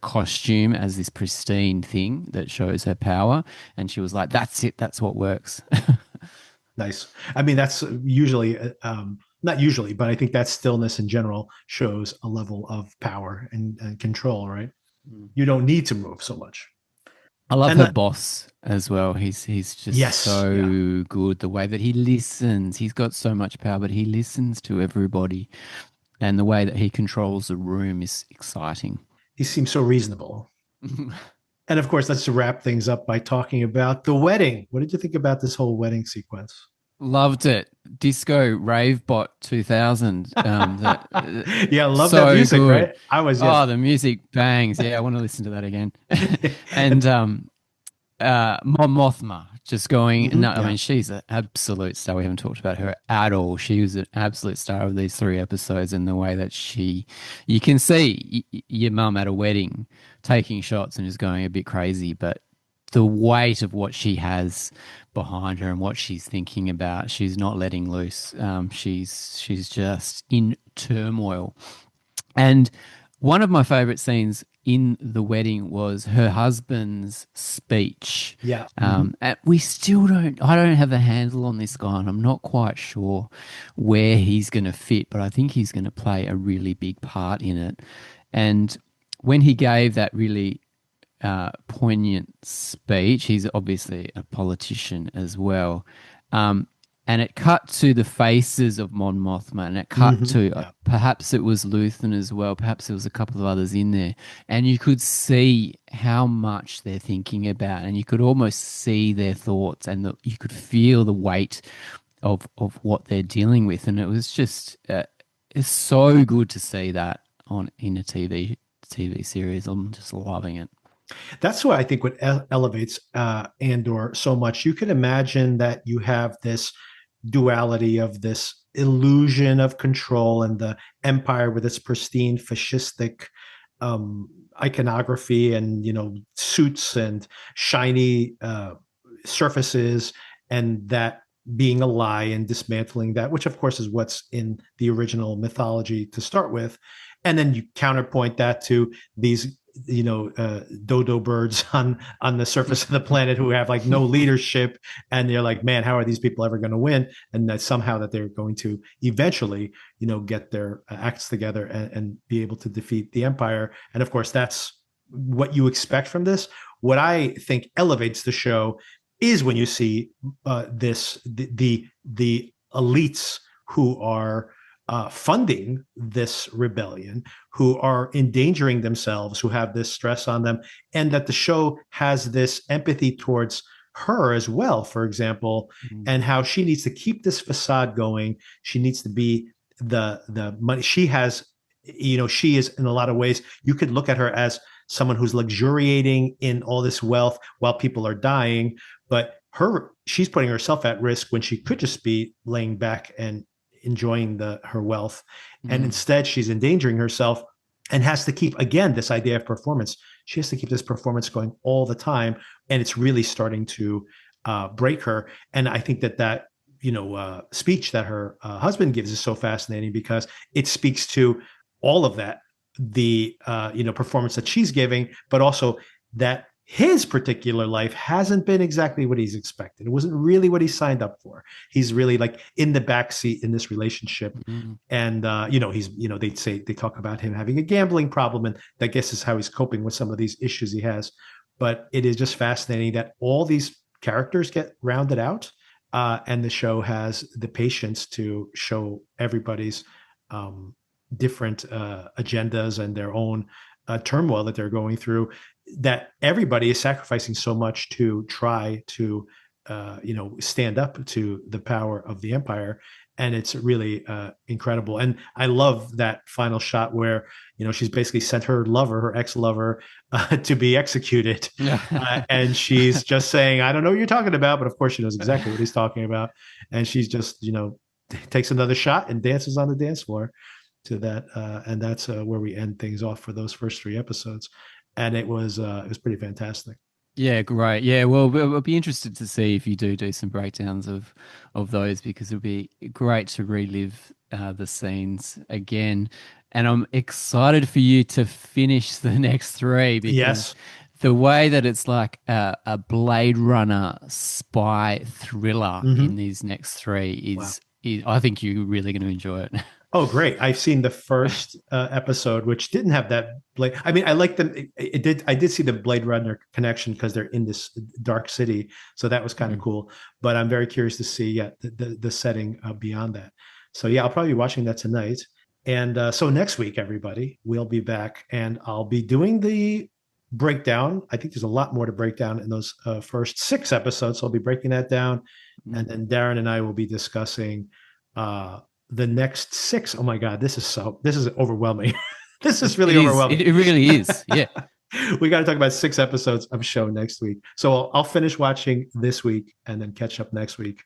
costume as this pristine thing that shows her power. And she was like, that's it. That's what works. Nice. I mean, that's usually, not usually, but I think that stillness in general shows a level of power and control, right? Mm. You don't need to move so much. I love And her that, boss as well. He's just yes, yeah, so good. The way that he listens, he's got so much power, but he listens to everybody, and the way that he controls the room is exciting. he seems so reasonable. And of course, let's wrap things up by talking about the wedding. What did you think about this whole wedding sequence? Loved it. Disco Ravebot 2000. That Yeah, love that so music, good. right? I was, yes. Oh, the music bangs. Yeah, I want to listen to that again. And Mon Mothma just going. No, Mhm, I yeah. mean she's an absolute star. We haven't talked about her at all. She was an absolute star of these three episodes, and the way that you can see your mum at a wedding taking shots and just going a bit crazy, but the weight of what she has behind her and what she's thinking about, she's not letting loose. She's just in turmoil. And one of my favorite scenes in the wedding was her husband's speech. Yeah. Mhm. And we still I don't have a handle on this guy, and I'm not quite sure where he's going to fit, but I think he's going to play a really big part in it. And when he gave that really poignant speech, he's obviously a politician as well. Um, and it cut to the faces of Mon Mothma, and it cut Mhm, to yeah. perhaps it was Luthen as well, perhaps there was a couple of others in there, and you could see how much they're thinking about, and you could almost see their thoughts, and you could feel the weight of what they're dealing with, and it was just it's so good to see that on in a TV series. I'm just loving it. That's what I think what elevates Andor so much. You can imagine that you have this duality of this illusion of control and the empire with its pristine fascistic iconography and suits and shiny surfaces, and that being a lie and dismantling that, which of course is what's in the original mythology to start with, and then you counterpoint that to these dodo birds on the surface of the planet who have like no leadership, and they're like, man, how are these people ever going to win? And that somehow that they're going to eventually get their acts together and be able to defeat the empire. And of course that's what you expect from this. What I think elevates the show is when you see the elites who are funding this rebellion, who are endangering themselves, who have this stress on them, and that the show has this empathy towards her as well, for example, Mm. and how she needs to keep this facade going. She needs to be the money she has. She is, in a lot of ways, you could look at her as someone who's luxuriating in all this wealth while people are dying, but she's putting herself at risk when she could just be laying back and enjoying her wealth, and Mm. instead she's endangering herself and has to keep, again, this idea of performance. She has to keep this performance going all the time, and it's really starting to break her. And I think that speech that her husband gives is so fascinating because it speaks to all of that, the performance that she's giving, but also that his particular life hasn't been exactly what he's expected. It wasn't really what he signed up for. He's really like in the backseat in this relationship. Mm. And they talk about him having a gambling problem, and I guess is how he's coping with some of these issues he has. But it is just fascinating that all these characters get rounded out, and the show has the patience to show everybody's um, different agendas and their own turmoil that they're going through, that everybody is sacrificing so much to try to stand up to the power of the empire. And it's really incredible. And I love that final shot where she's basically sent her lover, her ex-lover, to be executed, and she's just saying, I don't know what you're talking about, but of course she knows exactly what he's talking about. And she's just takes another shot and dances on the dance floor to that, and that's where we end things off for those first three episodes. And it was pretty fantastic. Yeah, great. Yeah, well, we'll be interested to see if you do some breakdowns of those, because it'll be great to relive the scenes again. And I'm excited for you to finish the next three, because Yes. the way that it's like a Blade Runner spy thriller in Mm-hmm. these next three Wow. is I think you're really going to enjoy it. Oh, great! I've seen the first episode, which didn't have that Blade. I mean, I like them. It did. I did see the Blade Runner connection because they're in this dark city, so that was kind of Mm. cool. But I'm very curious to see, yeah, the setting beyond that. So yeah, I'll probably be watching that tonight. And so next week, everybody, we'll be back, and I'll be doing the breakdown. I think there's a lot more to break down in those first 6 episodes. So I'll be breaking that down, and Mm. then Darren and I will be discussing. The next 6. Oh my god, this is overwhelming. This is really It is. overwhelming. It really is. Yeah. We got to talk about 6 episodes of a show next week. So I'll finish watching this week and then catch up next week,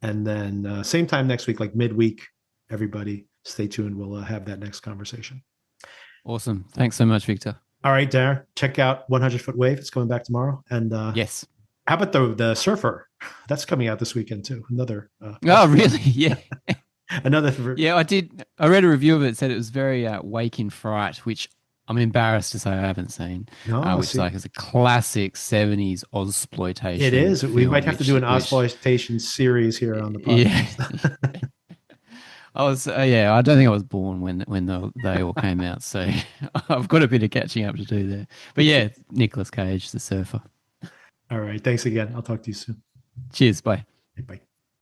and then same time next week, like midweek. Everybody, stay tuned. We'll have that next conversation. Awesome. Thanks so much, Victor. All right, Darren, check out 100 Foot Wave. It's coming back tomorrow. And Yes. how about the Surfer? That's coming out this weekend too. Another. Oh, really? Yeah. Another. Yeah, I did. I read a review of it. It said it was very Wake in Fright, which I'm embarrassed to say I haven't seen. No, Which see, like is a classic '70s Ozploitation. it is. We film, might have to do an Ozploitation series here on the yeah. podcast. I was yeah. I don't think I was born when they all came out, so I've got a bit of catching up to do there. But yeah, Nicolas Cage, the surfer. All right. Thanks again. I'll talk to you soon. Cheers. Bye. Bye.